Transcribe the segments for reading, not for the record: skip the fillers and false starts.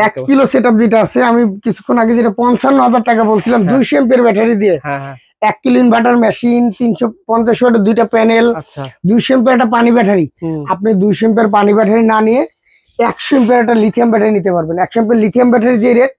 1 kilo setup যেটা আছে আমি কিছুক্ষণ আগে যেটা 55,000 টাকা বলছিলাম 200 এমপির ব্যাটারি দিয়ে। 1 কিলো ইনভার্টার মেশিন, 350 ওয়াটের দুইটা প্যানেল, 200 এমপির একটা পানি ব্যাটারি। আপনি 200 এমপির পানি ব্যাটারি না নিয়ে 100 এমপির একটা লিথিয়াম ব্যাটারি নিতে পারবেন। 100 এমপির লিথিয়াম ব্যাটারি যে রেট,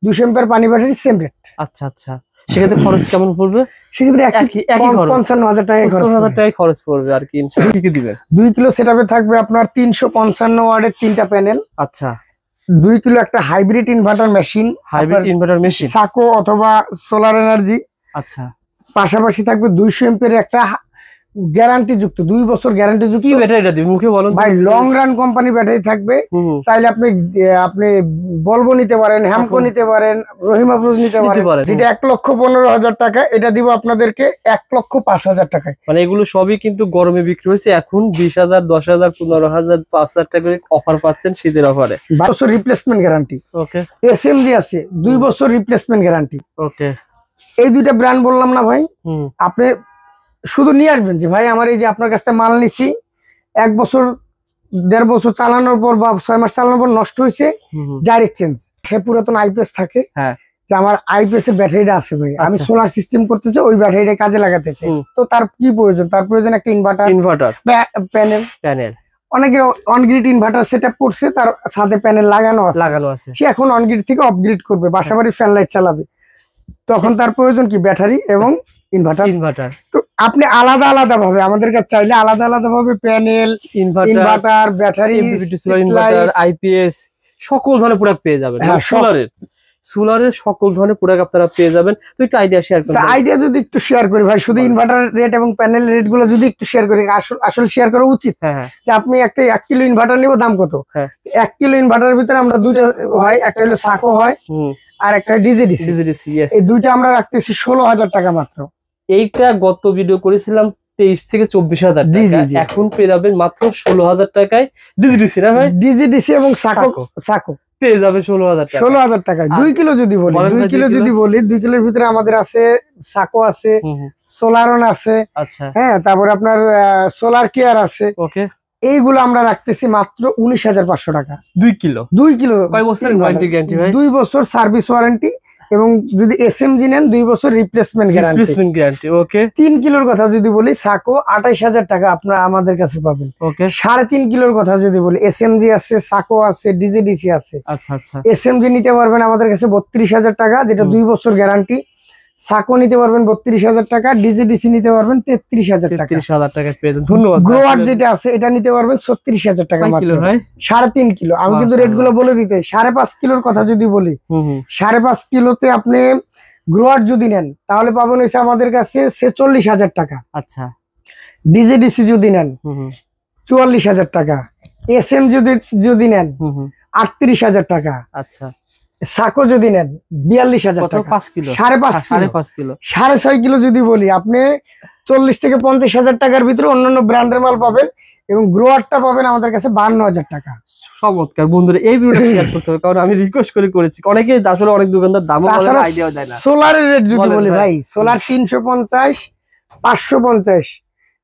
200 এমপির পানি ব্যাটারি সেম রেট। আচ্ছা আচ্ছা, সেক্ষেত্রে খরচ কেমন পড়বে? সেক্ষেত্রে 55,000 টাকা খরচ পড়বে আর কি। ইনশাআল্লাহ কি কি দিবেন? 2 কিলো সেটআপে থাকবে আপনার 355 ওয়াটের 3টা প্যানেল। আচ্ছা, 2 কিলো একটা হাইব্রিড ইনভার্টার মেশিন, সাকো অথবা সোলার এনার্জি। আচ্ছা, পাশাপাশি থাকবে 200 এমপির একটা গ্যারান্টি যুক্ত 2 বছর গ্যারান্টি যুক্ত। কি ব্যাটারিটা দিবেন মুখে বলুন ভাই? লং রান কোম্পানি ব্যাটারি থাকবে। চাইলে আপনি বলবো নিতে পারেন, হ্যামকো নিতে পারেন, রহিম আফরোজ নিতে পারেন। যেটা 1,15,000 টাকা, এটা দিব আপনাদেরকে 1,05,000 টাকায়। মানে এগুলো সবই কিন্তু গরমে বিক্রি হয়েছে, এখন 20,000, 10,000, 15,000, 5,000 টাকা করে অফার পাচ্ছেন শীতের অফারে। 12 বছর রিপ্লেসমেন্ট গ্যারান্টি। ওকে। এসএমজি আছে 2 বছর রিপ্লেসমেন্ট গ্যারান্টি। ওকে। এই দুইটা ব্র্যান্ড বললাম না ভাই, আপনি শুধু নিয়ে আসবেন যে ভাই আমার এই যে আপনার কাছ থেকে মাল নিছি, 1 বছর 1.5 বছর চালানোর পর বা 6 মাস চালানোর পর নষ্ট হয়েছে, ডাইরেক্ট চেঞ্জ। সে পুরাতন আইপিএস থাকে, যে আমার আইপিএস এর ব্যাটারিটা আছে ভাই, আমি সোলার সিস্টেম করতে চাই, ওই ব্যাটারিটা কাজে লাগাতে চাই। তো তার কি প্রয়োজন? তার প্রয়োজন একটা ইনভার্টার প্যানেল। অনেকের অনগ্রিড ইনভার্টার সেটআপ করছে, তার সাথে প্যানেল লাগানো আছে। সে এখন অনগ্রিড থেকে আপগ্রেড করবে, বাসাবাড়ি ফ্যান লাইট চালাবে, তখন তার প্রয়োজন কি? ব্যাটারি এবং ইনভার্টার। তো আপনি আলাদা আলাদা ভাবে আমাদের কাছে চাইলে আলাদা আলাদা ভাবে প্যানেল, ইনভার্টার, ব্যাটারি, আইপিএস সকল ধরনের প্রোডাক্ট পেয়ে যাবেন। সোলারের সকল ধরনের প্রোডাক্ট আপনারা পেয়ে যাবেন। তো একটু আইডিয়া শেয়ার করুন। আইডিয়া যদি একটু শেয়ার করি ভাই, শুধু ইনভার্টার রেট এবং প্যানেল রেট গুলো যদি একটু শেয়ার করি, আসলে শেয়ার করা উচিত। যে আপনি একটা 1 কিলো ইনভার্টার নিব, দাম কত? 1 কিলো ইনভার্টারের ভিতরে আমরা দুইটা হয়, একটা হলো সাকো হয় আর একটা ডিজিডিসি। এই দুইটা আমরা রাখতেছি 16,000 টাকা মাত্র। এইটা গত ভিডিও করেছিলাম 23 থেকে 24,000 টাকা, এখন পেয়ে যাবেন মাত্র 16,000 টাকায়। ডিজিডিসি না ভাই? ডিজিডিসি এবং সাকো পেয়ে যাবে 16,000 টাকায়। 2 কিলো যদি বলি, 2 কিলোর ভিতরে আমাদের আছে সাকো আছে, সোলারন আছে, হ্যাঁ, তারপরে আপনার সোলার কেয়ার আছে। ওকে। এইগুলো আমরা রাখতেছি মাত্র 19,500 টাকা। 2 কিলো। কয় বছর ওয়ারেন্টি গ্যারান্টি ভাই? 2 বছর সার্ভিস ওয়ারেন্টি, এবং যদি এসএমজি নেন 2 বছর রিপ্লেসমেন্ট গ্যারান্টি। ওকে। 3 কিলোর কথা যদি বলি, সাকো 28,000 টাকা আপনারা আমাদের কাছে পাবেন। ওকে। 3.5 কিলোর কথা যদি বলি, এসএমজি আছে, সাকো আছে, ডিজিডিসি আছে। আচ্ছা আচ্ছা। এসএমজি নিতে পারবেন আমাদের কাছে 32,000 টাকা, যেটা 2 বছর গ্যারান্টি। সাকো নিতে পারবেন 32,000 টাকা, ডিজিডিসি নিতে পারবেন 33,000 টাকা। 33,000 টাকা পেয়ে যাবেন। ধন্যবাদ। গ্রোয়ার যেটা আছে এটা নিতে পারবেন 36,000 টাকা মাত্র। 3.5 কিলো। আমি কিন্তু রেট গুলো বলে দিতে, 5.5 কিলোর কথা যদি বলি, 5.5 কিলোতে আপনি গ্রোয়ার যদি নেন তাহলে পাবেন হচ্ছে আমাদের কাছে 46,000 টাকা। আচ্ছা। ডিজিডিসি যদি নেন 44,000 টাকা। এসএম যদি নেন 38,000 টাকা। আচ্ছা। সাকো যদি নেন 42,000 টাকা। 5 কিলো। 5.5 কিলো। 6.5 কিলো যদি বলি, আপনি 40 থেকে 50,000 টাকার ভিতরে অন্যান্য ব্র্যান্ডের মাল পাবেন, এবং গ্রোয়ারটা পাবেন আমাদের কাছে 52,000 টাকা। চমৎকার বন্ধুরা, এই ভিডিওটা শেয়ার করতে হবে, কারণ আমি রিকোয়েস্ট করেছি। অনেকে আসলে অনেক দোকানদার দাম বলে আইডিয়া দেয় না। সোলারের রেট যদি বলি ভাই, সোলার 350, 550,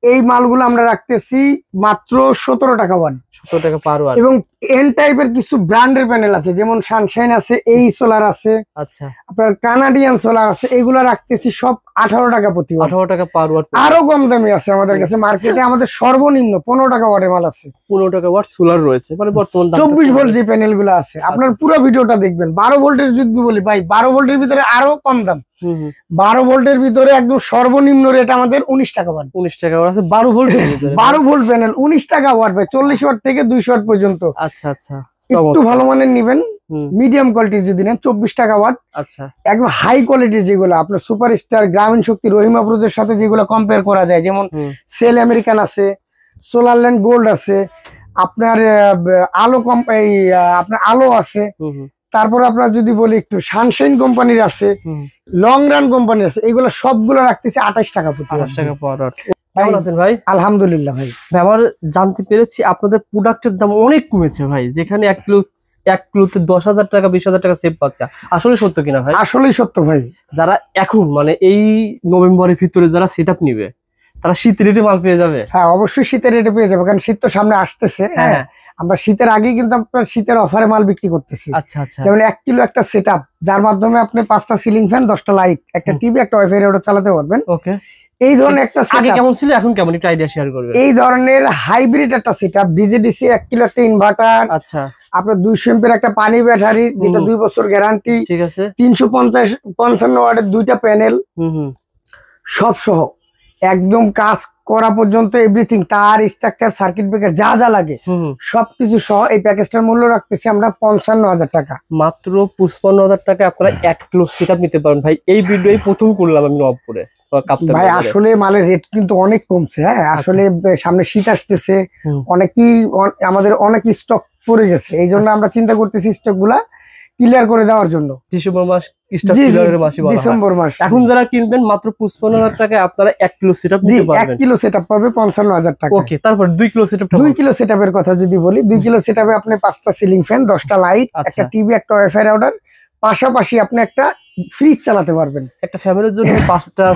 এই মালগুলো আমরা রাখতেছি মাত্র 17 টাকা ওয়াট। 17 টাকা পার ওয়াট। এবং এন টাইপের কিছু ব্র্যান্ডের প্যানেল আছে, যেমন সানশাইন আছে, এই সোলার আছে, আচ্ছা, আপনার কানাডিয়ান সোলার আছে, এগুলো রাখতেছি সব 18 টাকা প্রতি ওয়াট। 18 টাকা পার ওয়াট। আরো কম দামি আছে আমাদের কাছে, মার্কেটে আমাদের সর্বনিম্ন 15 টাকা ওয়াটের মাল আছে। 15 টাকা ওয়াট সোলার রয়েছে, মানে বর্তমান 24 ভোল্ট যে প্যানেল গুলো আছে, আপনার পুরো ভিডিওটা দেখবেন। 12 ভোল্টের যদি বলি ভাই, 12 ভোল্টের ভিতরে আরো কম দাম। 12 ভোল্টের ভিতরে একদম সর্বনিম্ন রেট আমাদের 19 টাকা ওয়াট। 19 টাকা ওয়াট আছে 12 ভোল্টের ভিতরে। 12 ভোল্ট প্যানেল 19 টাকা ওয়াট ভাই, 40 ওয়াট থেকে 200 ওয়াট পর্যন্ত। আচ্ছা আচ্ছা। একটু ভালো মানের নিবেন, মিডিয়াম কোয়ালিটি যদি নেন 24 টাকা ওয়াট। আচ্ছা। একদম হাই কোয়ালিটি যেগুলো আপনার সুপারস্টার, গ্রামীণ শক্তি, রহিম আফরোজের সাথে যেগুলো কম্পেয়ার করা যায়, যেমন সেল আমেরিকান আছে, সোলারল্যান্ড গোল্ড আছে, আপনার আলো আপনার আলো আছে, তারপর আপনার যদি বলি একটু সানশাইন কোম্পানির আছে, লং রান কোম্পানির আছে, এগুলো সবগুলো রাখতেছি 28 টাকা প্রতি। 28 টাকা পার ওয়াট। কেমন আছেন ভাই? আলহামদুলিল্লাহ ভাই। আমার জানতে পেরেছি আপনাদের প্রোডাক্টের দাম অনেক কমেছে ভাই, যেখানে 1 কিলোতে 10,000 টাকা 20,000 টাকা সেভ পাচ্ছে। আসলে সত্য কিনা ভাই? আসলেই সত্য ভাই। যারা এখন মানে এই নভেম্বরের ভিতরে যারা সেটআপ নিবে, তারা শীত রেটে মাল পেয়ে যাবে। হ্যাঁ অবশ্যই শীতের রেটে পেয়ে যাবে, কারণ শীত তো সামনে আসতেছে। হ্যাঁ আমরা শীতের আগেই কিন্তু আপনার শীতের অফারে মাল বিক্রি করতেছি। আচ্ছা আচ্ছা। যেমন 1 কিলো একটা সেটআপ, যার মাধ্যমে আপনি 5টা সিলিং ফ্যান, 10টা লাইট, একটা টিভি, একটা ওয়াইফাই রাউটার চালাতে পারবেন। ওকে। এই ধরনের একটা আগে সেটআপ কেমন ছিল এখন কেমন, একটু আইডিয়া শেয়ার করবেন। এই ধরনের হাইব্রিড একটা সেটআপ, ডিজি ডিসি 1 কিলো একটা ইনভার্টার, আচ্ছা আপনার 200 এমপির একটা পানি ব্যাটারি, যেটা 2 বছর গ্যারান্টি, ঠিক আছে, 355 ওয়াটের 2টা প্যানেল, সব সহ একদম কাজ করা পর্যন্ত এভরিথিং, তার স্ট্রাকচার, সার্কিট ব্রেকার, যা যা লাগে সবকিছু সহ এই প্যাকেজটার মূল্য রাখতেছি আমরা 55,000 টাকা। মাত্র 55,000 টাকা আপনারা 1 কিলো সেটআপ নিতে পারেন ভাই। এই ভিডিওই প্রথম করলাম আমি নবপুরে। ভাই আসলে মালের রেট কিন্তু অনেক কমছে। হ্যাঁ আসলে সামনে শীত আসতেছে, আমাদের অনেক স্টক পড়ে গেছে, এই জন্য আমরা চিন্তা করতেছি স্টক গুলা ক্লিয়ার করে দেওয়ার জন্য। ডিসেম্বর মাস স্টক ক্লিয়ারের মাসই বলা হয়। ডিসেম্বর মাস। এখন যারা কিনবেন মাত্র 55,000 টাকায় আপনারা 1 কিলো সেটআপ নিতে পারবেন। 1 কিলো সেটআপ পাবে 55,000 টাকা। ওকে, তারপর 2 কিলো সেটআপ। 2 কিলো সেটআপের কথা যদি বলি, 2 কিলো সেটআপে আপনি 5টা সিলিং ফ্যান, 10টা লাইট, একটা টিভি, একটা ওয়াইফাই রাউটার, পাশাপাশি আপনি একটা ফ্রিজ চালাতে পারবেন। একটা ফ্যামিলির জন্য 5টা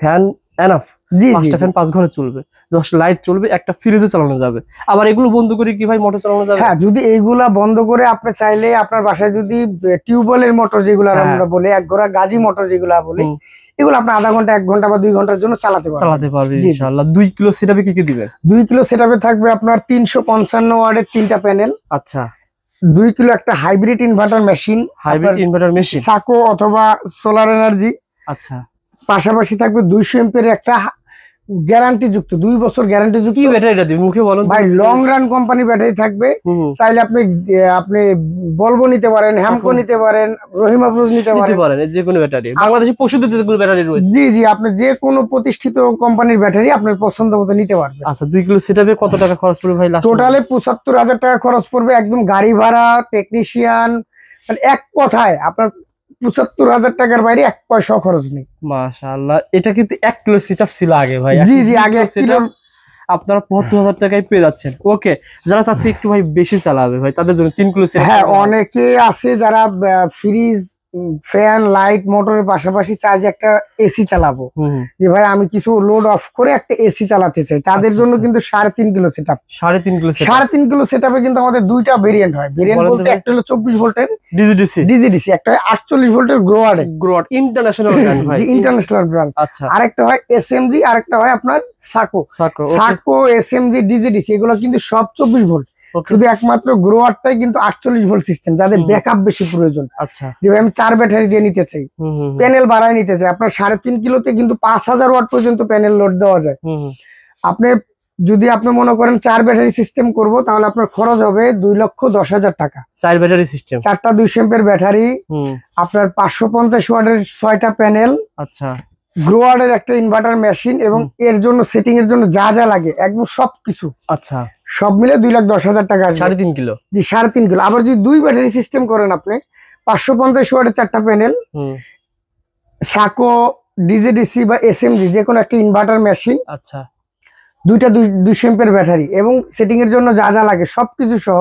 ফ্যান এনাফ। জি 5টা ফ্যান 5 ঘরে চলবে, 10টা লাইট চলবে, একটা ফ্রিজও চালানো যাবে। আবার এগুলো বন্ধ করে কি ভাই মোটর চালানো যাবে? হ্যাঁ যদি এইগুলা বন্ধ করে আপনি চাইলে আপনার বাসায় যদি টিউবওয়েলের মোটর যেগুলো আমরা বলি, এক ঘোড়া গাজি মোটর যেগুলা বলি, এগুলো আপনি আধা ঘন্টা, 1 ঘন্টা বা 2 ঘন্টার জন্য চালাতে পারবেন ইনশাআল্লাহ। 2 কিলো সেটআপে কি কি দিবেন? 2 কিলো সেটআপে থাকবে আপনার 355 ওয়াটের 3টা প্যানেল। আচ্ছা। 2 কিলো একটা হাইব্রিড ইনভার্টার মেশিন, সাকো অথবা সোলার এনার্জি। আচ্ছা। পাশাপাশি থাকবে 200 এমপির একটা গ্যারান্টি যুক্ত, 2 বছর গ্যারান্টি যুক্ত। কি ব্যাটারিটা দিবেন মুখে বলুন ভাই? লং রান কোম্পানি ব্যাটারি থাকবে। চাইলে আপনি বলবো নিতে পারেন, হ্যামকো নিতে পারেন, রহিম আফরোজ নিতে পারেন, যে কোনো ব্যাটারি। বাংলাদেশে প্রচুর ব্যাটারি রয়েছে। জি জি, আপনি যে কোনো প্রতিষ্ঠিত কোম্পানির ব্যাটারি আপনার পছন্দ মতো নিতে পারবেন। আচ্ছা 2 কিলো সেটআপে কত টাকা খরচ পড়বে ভাই? টোটালে 75,000 টাকা খরচ পড়বে, একদম গাড়ি ভাড়া, টেকনিশিয়ান, মানে এক কথায় আপনার 75,000 টাকার বাইরে 1 পয়সাও খরচ নেই। মাশাআল্লাহ, এটা কিন্তু 1 কিলো সেটআপ ছিল আগে ভাই। জি জি, আগে 1 কিলো আপনারা 75,000 টাকায় পেয়ে যাচ্ছেন। ওকে, যারা চাচ্ছে একটু ভাই বেশি চালাবে ভাই, তাদের জন্য 3 কিলো সেটআপ। হ্যাঁ অনেকে আছে যারা ফ্রিজ, ফ্যান, লাইট, মোটরের পাশাপাশি চাই যে একটা এসি চালাবো, যে ভাই আমি কিছু লোড অফ করে একটা এসি চালাতে চাই, তাদের জন্য কিন্তু 3.5 কিলো সেটআপ। 3.5 কিলো সেটআপে কিন্তু আমাদের 2টা ভেরিয়েন্ট হয়। ভেরিয়েন্ট বলতে একটা হলো 24 ভোল্টের ডিজিডিসি, একটা হয় 48 ভোল্টের গ্রোয়ার ইন্টারন্যাশনাল ব্র্যান্ড ভাই, ইন্টারন্যাশনাল ব্র্যান্ড। আচ্ছা। আরেকটা হয় এসএমজি, আরেকটা হয় আপনার সাকো এসএমজি, ডিজিডিসি, এগুলো কিন্তু সব 24 ভোল্ট। শুধু একমাত্র গ্রোয়ারটাই কিন্তু 48 ভোল্ট সিস্টেম, যাদের ব্যাকআপ বেশি প্রয়োজন। আচ্ছা। যেভাবে আমি 4 ব্যাটারি দিয়ে নিতে চাই, প্যানেল বাড়ায় নিতে চাই, আপনার 3.5 কিলোতে কিন্তু 5,000 ওয়াট পর্যন্ত প্যানেল লোড দেওয়া যায়। যদি আপনি মনে করেন 4 ব্যাটারি সিস্টেম করব, তাহলে আপনার খরচ হবে 2,10,000 টাকা। 4 ব্যাটারি সিস্টেম, 4টা 200 এমপির ব্যাটারি, আপনার 550 ওয়াটের 6টা প্যানেল, আচ্ছা, গ্রোয়ারের একটা ইনভার্টার মেশিন, এবং এর জন্য সেটিং এর জন্য যা যা লাগে একদম সবকিছু, আচ্ছা, সব মিলে 2,10,000 টাকা। 3.5 কিলো। জি 3.5 কিলো। আবার যদি 2 ব্যাটারি সিস্টেম করেন আপনি, 550 ওয়াটের 4টা প্যানেল, সাকো, ডিজিডিসি বা এসএমজি যে কোনো একটা ইনভার্টার মেশিন, আচ্ছা, 2টা 200 এমপির ব্যাটারি, এবং সেটিং এর জন্য যা যা লাগে সবকিছু সহ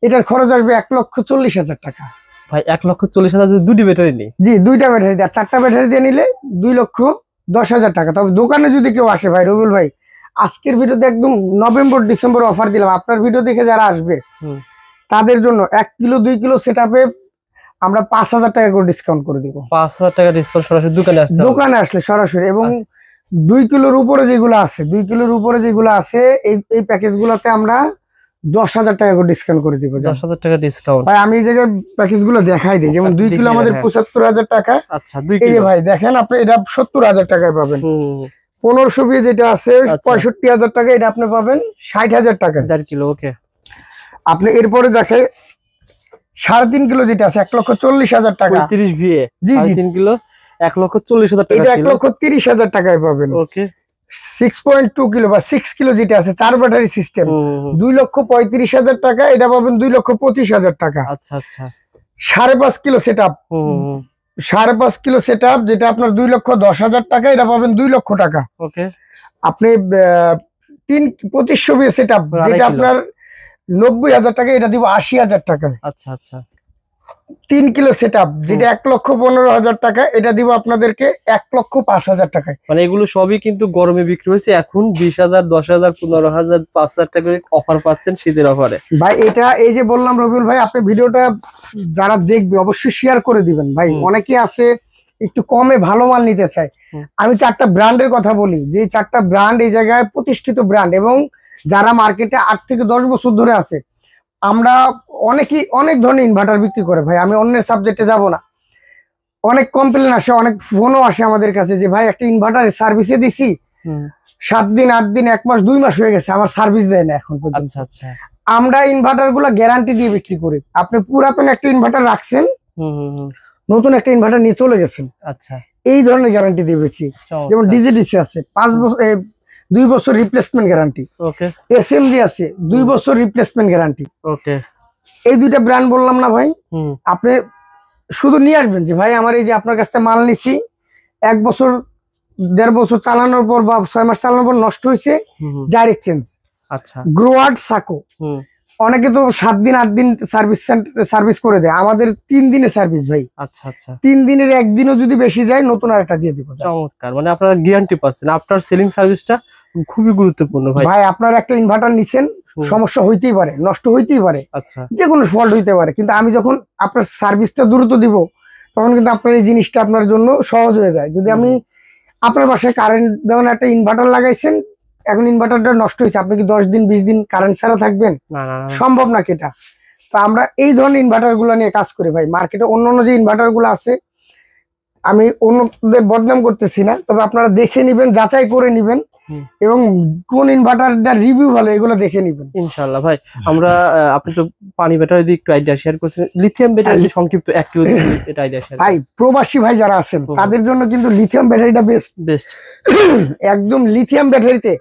এটার খরচ আসবে 1,40,000 টাকা। ভাই 1,40,000 দুটি ব্যাটারি নেই? জি 2টা ব্যাটারি দিয়ে, 4টা ব্যাটারি দিয়ে নিলে 2,10,000 টাকা। তবে দোকানে যদি কেউ আসে, ভাই রবিউল ভাই আজকের ভিডিওতে একদম নভেম্বর ডিসেম্বর অফার দিলাম, আপনার ভিডিও দেখে যারা আসবে তাদের জন্য 1 কিলো 2 কিলো সেটআপে আমরা 5,000 টাকা করে ডিসকাউন্ট করে দিব। 5,000 টাকা ডিসকাউন্ট সরাসরি দোকানে আসলে সরাসরি। এবং 2 কিলোর উপরে যেগুলো আছে, 2 কিলোর উপরে যেগুলো আছে এই প্যাকেজ গুলোতে আমরা 10,000 টাকা করে ডিসকাউন্ট করে দিব। 10,000 টাকা ডিসকাউন্ট। ভাই আমি এই জায়গায় প্যাকেজ গুলো দেখাই দিই, যেমন 2 কিলো আমাদের 75,000 টাকা। আচ্ছা 2 কিলো, এই যে ভাই দেখেন আপনি এটা 70,000 টাকায় পাবেন। 1500 বিয়ে যেটা আছে 65,000 টাকা, এটা আপনি পাবেন 60,000 টাকা। 4 কিলো। ওকে, আপনি এরপরে দেখে 3.5 কিলো যেটা আছে 1,40,000 টাকা। 35 ভিএ। জি জি 3 কিলো 1,40,000 টাকা, এটা 1,30,000 টাকায় পাবেন। ওকে, 6.2 কিলো বা 6 কিলো যেটা আছে 4 ব্যাটারি সিস্টেম, 2,35,000 টাকা, এটা পাবেন 2,25,000 টাকা। আচ্ছা আচ্ছা। 5.5 কিলো সেটআপ, 5.5 কিলো সেটআপ যেটা আপনার 2,10,000 টাকা, এটা পাবেন 2 লক্ষ টাকা। ওকে, আপনি 2500 বিএ সেটআপ যেটা আপনার 90,000 টাকা, এটা দিব 80,000 টাকায়। আচ্ছা আচ্ছা। 3 কিলো সেটআপ, যেটা 1,15,000 টাকা, এটা দিব আপনাদেরকে 1,05,000 টাকায়। মানে এগুলো সবই কিন্তু গরমে বিক্রি হয়েছে, এখন 20,000, 10,000, 15,000, 5,000 টাকা করে অফার পাচ্ছেন শীতের অফারে ভাই। এটা এই যে বললাম রবিউল ভাই, আপনি ভিডিওটা যারা দেখবে অবশ্যই শেয়ার করে দিবেন ভাই। অনেকেই আছে একটু কমে ভালো মাল নিতে চায়। আমি 4টা ব্র্যান্ডের কথা বলি, যে 4টা ব্র্যান্ড এই জায়গায় প্রতিষ্ঠিত ব্র্যান্ড, এবং যারা মার্কেটে 8 থেকে 10 বছর ধরে আছে। আমরা অনেকেই অনেক ধরনের ইনভার্টার বিক্রি করে ভাই, আমি অন্যের সাবজেক্টে যাব না। অনেক কমপ্লেন আসে, অনেক ফোনও আসে আমাদের কাছে যে ভাই একটা ইনভার্টারের সার্ভিসে দিছি, 7 দিন 8 দিন 1 মাস 2 মাস হয়ে গেছে, আমার সার্ভিস দেয় না এখন পর্যন্ত। আমরা ইনভার্টার গুলো গ্যারান্টি দিয়ে বিক্রি করি। আপনি পুরাতন একটা ইনভার্টার রাখছেন, নতুন একটা ইনভার্টার নিয়ে চলে গেছেন, আচ্ছা, এই ধরনের গ্যারান্টি দিয়ে বেচি। যেমন ডিজিডিসি আছে 5 বছর 2 বছর রিপ্লেসমেন্ট গ্যারান্টি, ওকে। এসএমজি আছে 2 বছর রিপ্লেসমেন্ট গ্যারান্টি, ওকে। এই দুইটা ব্র্যান্ড বললাম না ভাই, আপনি শুধু নিয়ে আসবেন যে ভাই আমার এই যে আপনার কাছ থেকে মাল নিছি, 1 বছর 1.5 বছর চালানোর পর বা 6 মাস চালানোর পর নষ্ট হয়েছে, ডাইরেক্ট চেঞ্জ। আচ্ছা, গ্রোয়ার্ড সাকো অনেকে তো 7 দিন 8 দিন সার্ভিস করে দেয়, আমাদের 3 দিনের সার্ভিস ভাই। আচ্ছা আচ্ছা, 3 দিনের একদিনও যদি বেশি যায় নতুন আরেকটা দিয়ে দিব। চমৎকার, মানে আপনারা গ্যারান্টি পাচ্ছেন। আপনার সেলিং সার্ভিসটা খুবই গুরুত্বপূর্ণ ভাই। ভাই আপনার একটা ইনভার্টার নিছেন, সমস্যা হইতেই পারে, নষ্ট হইতেই পারে, আচ্ছা, যে কোনো ফল্ট হইতে পারে, কিন্তু আমি যখন আপনার সার্ভিসটা দ্রুত দিব, তখন কিন্তু আপনার এই জিনিসটা আপনার জন্য সহজ হয়ে যায়। যদি আমি আপনার বাসায় কারেন্ট, যখন একটা ইনভার্টার লাগাইছেন, এখন ইনভার্টারটা নষ্ট হয়েছে, আপনি কি 10 দিন 20 দিন কারেন্ট ছাড়া থাকবেন? সম্ভব না এটা। তো আমরা এই ধরনের ইনভার্টার গুলো নিয়ে কাজ করি ভাই। মার্কেটে অন্যান্য যে ইনভার্টার গুলো আছে, আমি অন্যদের বদনাম করতেছি না, তবে আপনারা দেখে নিবেন, যাচাই করে নিবেন, এবং কোন ইনভার্টারটা রিভিউ ভালো এগুলো দেখে নিবেন ইনশাআল্লাহ। ভাই আমরা আপনি তো পানি ব্যাটারি দিয়ে একটু আইডিয়া শেয়ার করছেন, লিথিয়াম ব্যাটারি সংক্ষিপ্ত 1 কিলো এটা আইডিয়া শেয়ার। ভাই প্রবাসী ভাই যারা আছেন তাদের জন্য কিন্তু লিথিয়াম ব্যাটারিটা বেস্ট। একদম লিথিয়াম ব্যাটারিতে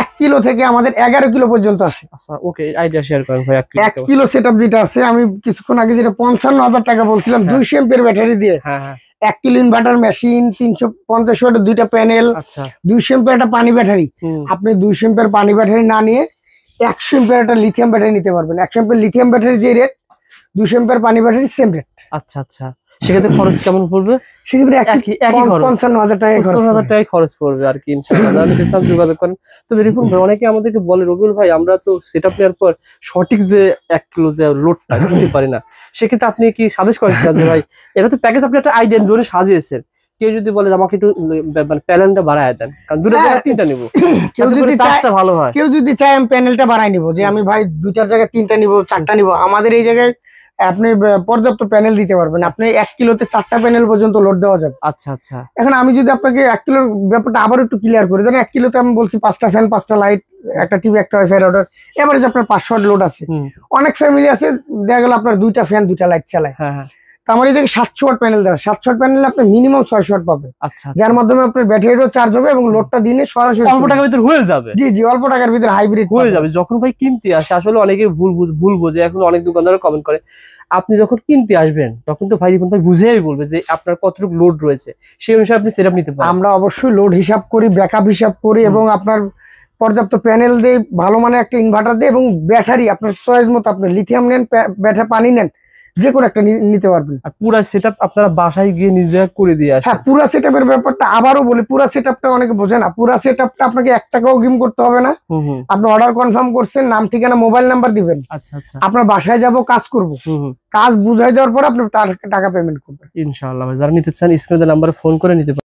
1 কিলো থেকে আমাদের 11 কিলো পর্যন্ত আছে। আচ্ছা ওকে, আইডিয়া শেয়ার করেন ভাই। 1 কিলো সেটআপ যেটা আছে, আমি কিছুক্ষণ আগে যেটা 55,000 টাকা বলছিলাম, 200 এমপিয়ার ব্যাটারি দিয়ে। হ্যাঁ হ্যাঁ, 1 কিলো ইনভার্টার মেশিন, 350 ওয়াটের 2টা প্যানেল, আচ্ছা, 200 এমপিয়ার একটা পানি ব্যাটারি। আপনি 200 এমপিয়ার পানি ব্যাটারি না নিয়ে 100 এমপিয়ার একটা লিথিয়াম ব্যাটারি নিতে পারবেন। 100 এমপিয়ার লিথিয়াম ব্যাটারি যে রেট, 200 এমপিয়ার পানি ব্যাটারি সেম রেট। আচ্ছা আচ্ছা, সেক্ষেত্রে খরচ কেমন পড়বে? সেক্ষেত্রে 55,000 টাকা খরচ পড়বে আর কি। ইনশাআল্লাহ যোগাযোগ করেন। তবে রিপন ভাই, অনেকে আমাদেরকে বলে রবিউল ভাই আমরা তো সেটআপ নেওয়ার পর সঠিক যে 1 কিলো যে লোডটা দিতে পারি না, সেক্ষেত্রে আপনি কি সাজেস্ট করেন যে ভাই এটা তো প্যাকেজ আপনি একটা আইডিয়া জোরে সাজিয়েছেন, কেউ যদি বলে আমাকে একটু মানে প্যানেলটা বাড়ায় দেন, কারণ দুটো জায়গায় 3টা নিব, কেউ যদি চাষটা ভালো হয়, কেউ যদি চায় আমি প্যানেলটা বাড়াই নিব, যে আমি ভাই 2-4 জায়গায় 3টা নিব, 4টা নিব, আমাদের এই জায়গায় আপনি পর্যাপ্ত প্যানেল দিতে পারবেন। আপনি 1 কিলোতে 4টা প্যানেল পর্যন্ত লোড দেওয়া যাবে। আচ্ছা আচ্ছা, এখন আমি যদি আপনাকে 1 কিলোর ব্যাপারটা আবার একটু ক্লিয়ার করি, ধরেন 1 কিলোতে আমি বলছি 5টা ফ্যান, 5টা লাইট, একটা টিভি, একটা ওয়াইফাই রাউটার, এভারেজ আপনার 500 ওয়াট লোড আছে। অনেক ফ্যামিলি আছে দেখা গেল আপনার 2টা ফ্যান 2টা লাইট চালায়, আমার এই জায়গায় 700 ওয়াট প্যানেল দেওয়া, 700 ওয়াট প্যানেলে আপনি মিনিমাম 600 ওয়াট পাবেন। আচ্ছা, যার মাধ্যমে আপনার ব্যাটারিও চার্জ হবে এবং লোডটা দিনে সরাসরি অল্প টাকার ভিতরে হয়ে যাবে। জি জি, অল্প টাকার ভিতরে হাইব্রিড হয়ে যাবে। যখন ভাই কিনতে আসে, আসলে অনেকে ভুল বোঝে, এখন অনেক দোকানদাররা কমেন্ট করে, আপনি যখন কিনতে আসবেন তখন তো ভাই রিপন ভাই বুঝেই বলবে যে আপনার কতটুকু লোড রয়েছে, সেই অনুসারে আপনি সেটআপ নিতে পারেন। আমরা অবশ্যই লোড হিসাব করি, ব্যাকআপ হিসাব করি, এবং আপনার পর্যাপ্ত প্যানেল দেই, ভালো মানের একটা ইনভার্টার দেই, এবং ব্যাটারি আপনার চয়েস মতো, আপনি লিথিয়াম নেন, ব্যাটারি পানি নেন, যে কোনো একটা নিতে পারবেন। আর পুরো সেটআপ আপনারা বাসায় গিয়ে নিজে করে দিয়ে আসেন। হ্যাঁ, পুরো সেটআপের ব্যাপারটা আবারও বলি, পুরো সেটআপটা অনেকে বোঝে না। পুরো সেটআপটা আপনাকে 1 টাকাও অগ্রিম করতে হবে না। আপনি অর্ডার কনফার্ম করছেন, নাম ঠিকানা মোবাইল নাম্বার দিবেন, আচ্ছা আচ্ছা, আপনার বাসায় যাব, কাজ করব, কাজ বুঝাই দেওয়ার পর আপনি টাকা পেমেন্ট করবেন ইনশাআল্লাহ। যারা নিতে চান স্ক্রিনে নাম্বারে ফোন করে নিতে পারেন।